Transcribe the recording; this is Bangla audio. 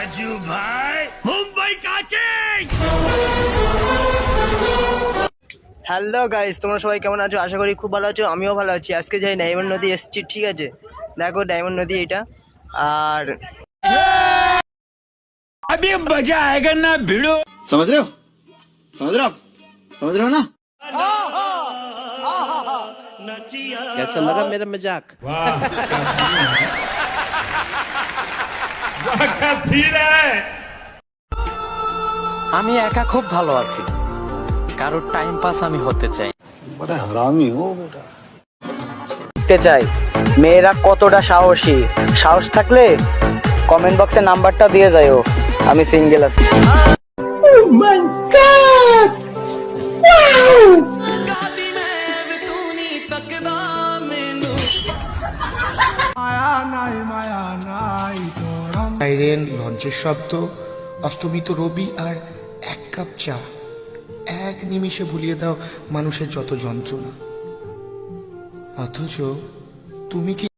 राजू भाई मुंबई का किंग। হ্যালো গাইস, তোমরা সবাই কেমন আছো? আশা করি খুব ভালো আছো। আমিও ভালো আছি। আজকে যাই ডায়মন্ড নদী এসেছি, ঠিক আছে? দেখো ডায়মন্ড নদী এটা। আর अभी मजा आएगा ना भिड़ो। समझ रहे हो समझ रहे हो आप समझ रहे हो ना कैसा लगा मेरा मजाक? क्या सीन है। আমি একা খুব ভালো আছি, কারোর টাইম পাস আমি হতে চাই। बड़ा हरामी हो बेटा দেখতে চাই মেয়েরা কতটা সাহসী। সাহস থাকলে কমেন্ট বক্সে নাম্বারটা দিয়ে যাও, আমি সিঙ্গেল আছি। সাইরেন, লঞ্চের শব্দ, অস্তমিত রবি আর এক কাপ চা এক নিমিষে ভুলিয়ে দাও মানুষের যত যন্ত্রণা। অথচ তুমি কি